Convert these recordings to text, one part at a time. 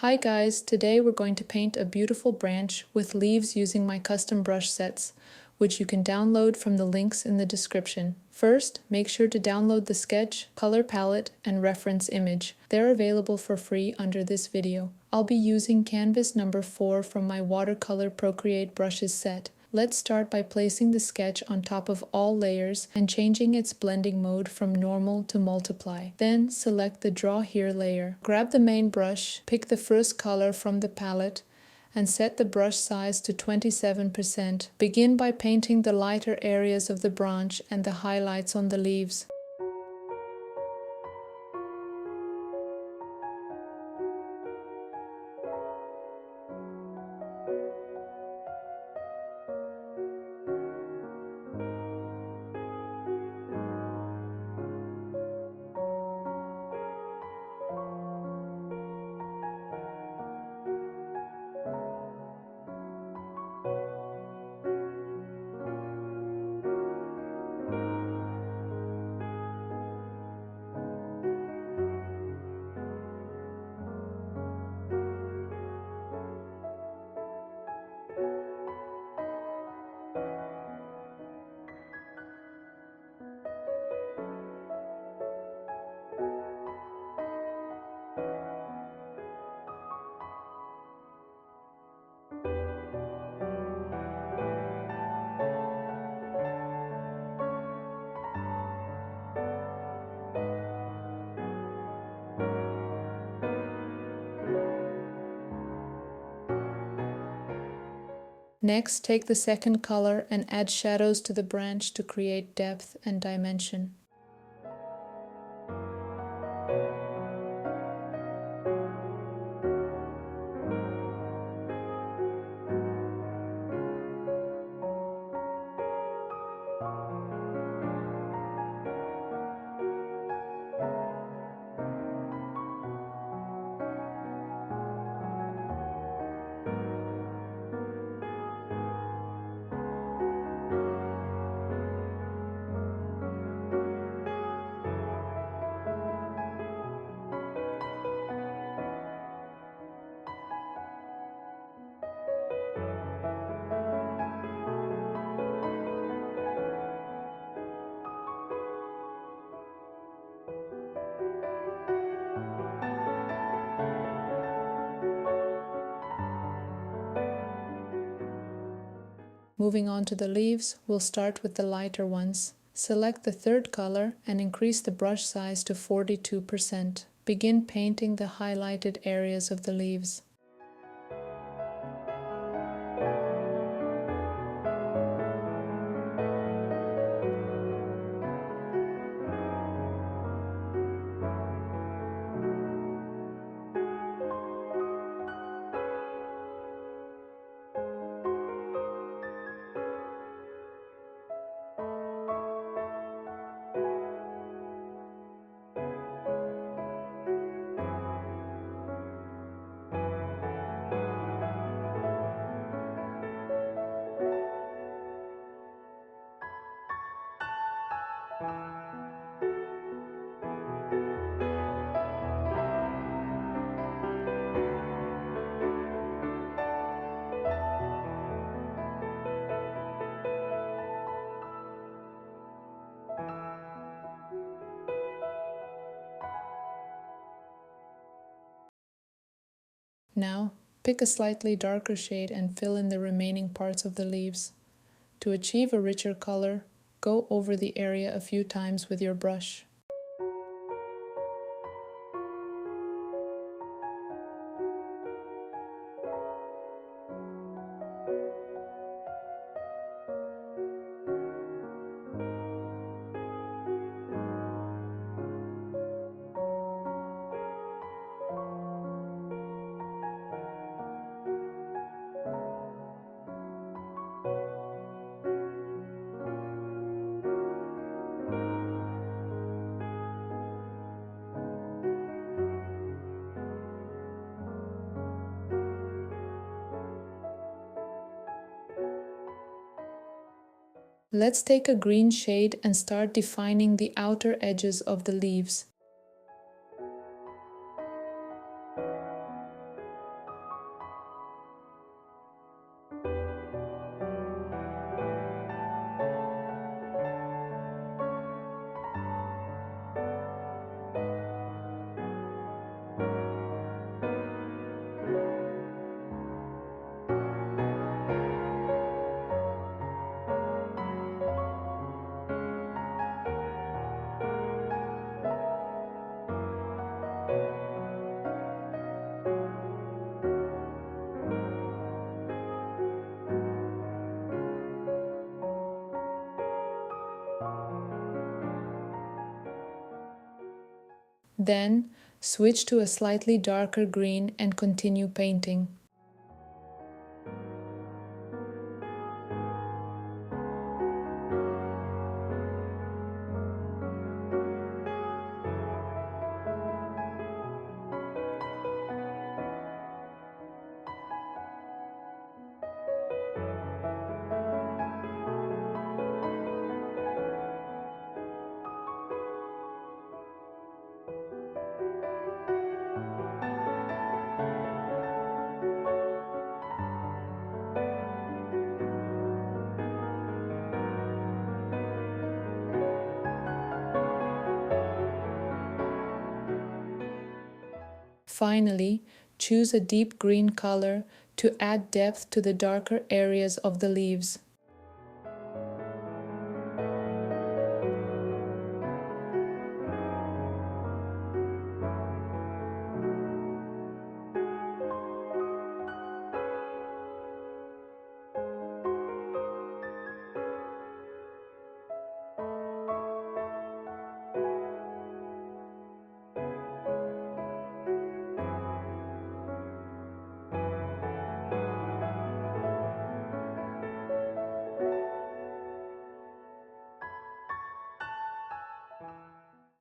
Hi guys, today we're going to paint a beautiful branch with leaves using my custom brush sets, which you can download from the links in the description. First, make sure to download the sketch, color palette, and reference image. They're available for free under this video. I'll be using canvas number 4 from my Watercolor Procreate Brushes set. Let's start by placing the sketch on top of all layers and changing its blending mode from normal to multiply. Then select the Draw Here layer. Grab the main brush, pick the first color from the palette, and set the brush size to 27%. Begin by painting the lighter areas of the branch and the highlights on the leaves. Next, take the second color and add shadows to the branch to create depth and dimension. Moving on to the leaves, we'll start with the lighter ones. Select the third color and increase the brush size to 42%. Begin painting the highlighted areas of the leaves. Now, pick a slightly darker shade and fill in the remaining parts of the leaves. To achieve a richer color, go over the area a few times with your brush. Let's take a green shade and start defining the outer edges of the leaves. Then, switch to a slightly darker green and continue painting. Finally, choose a deep green color to add depth to the darker areas of the leaves.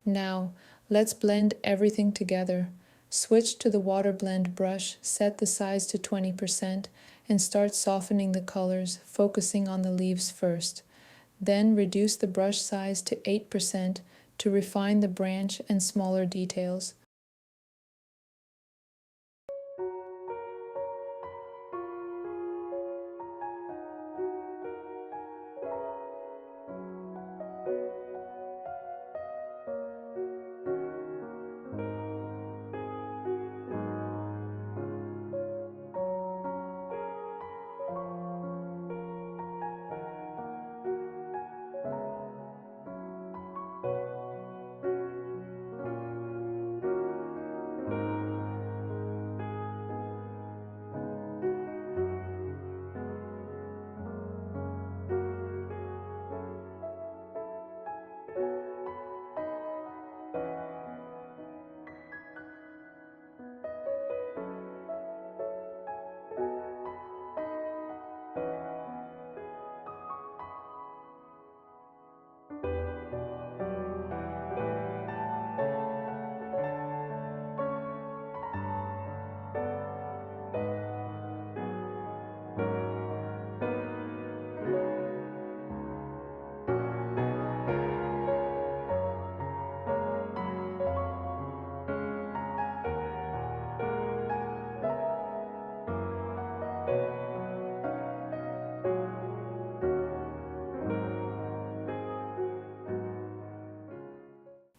Now, let's blend everything together. Switch to the water blend brush, set the size to 20%, and start softening the colors, focusing on the leaves first. Then reduce the brush size to 8% to refine the branch and smaller details.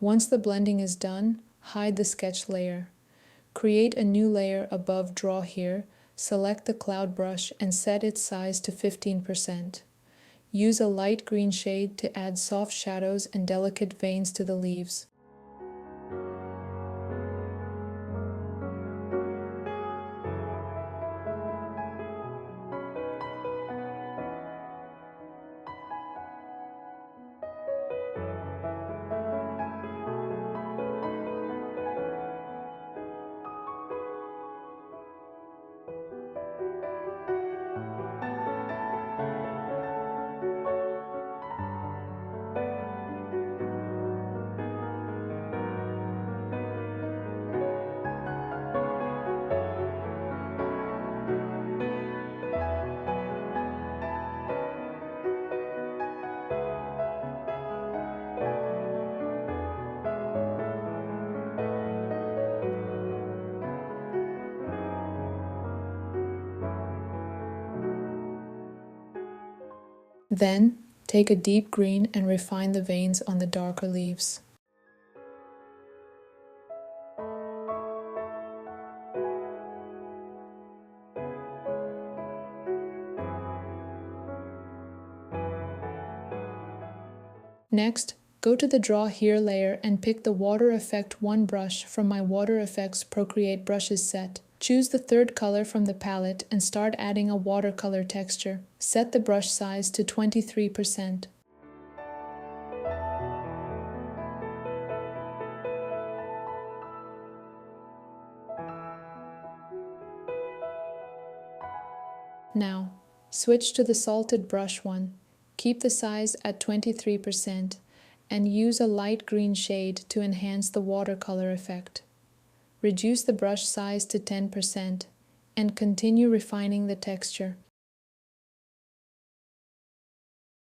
Once the blending is done, hide the sketch layer. Create a new layer above Draw Here, select the cloud brush and set its size to 15%. Use a light green shade to add soft shadows and delicate veins to the leaves. Then, take a deep green and refine the veins on the darker leaves. Next, go to the Draw Here layer and pick the Water Effect 1 brush from my Water Effects Procreate Brushes set. Choose the third color from the palette and start adding a watercolor texture. Set the brush size to 23%. Now, switch to the salted brush one. Keep the size at 23% and use a light green shade to enhance the watercolor effect. Reduce the brush size to 10% and continue refining the texture.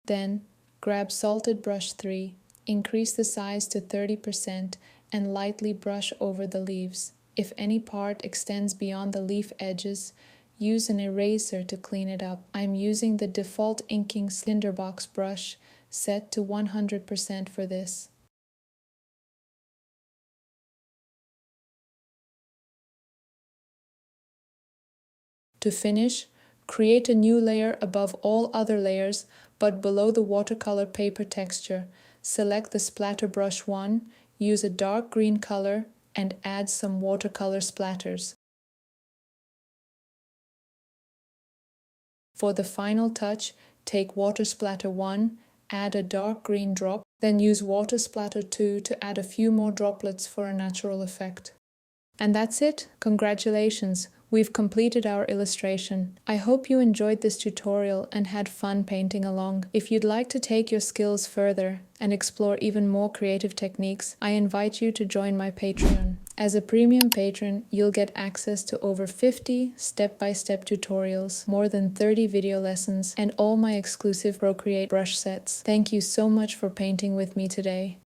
Then, grab salted brush 3, increase the size to 30% and lightly brush over the leaves. If any part extends beyond the leaf edges, use an eraser to clean it up. I'm using the default inking Cinderbox brush set to 100% for this. To finish, create a new layer above all other layers, but below the watercolor paper texture. Select the splatter brush 1, use a dark green color, and add some watercolor splatters. For the final touch, take water splatter 1, add a dark green drop, then use water splatter 2 to add a few more droplets for a natural effect. And that's it. Congratulations! We've completed our illustration. I hope you enjoyed this tutorial and had fun painting along. If you'd like to take your skills further and explore even more creative techniques, I invite you to join my Patreon. As a premium patron, you'll get access to over 50 step-by-step tutorials, more than 30 video lessons, and all my exclusive Procreate brush sets. Thank you so much for painting with me today.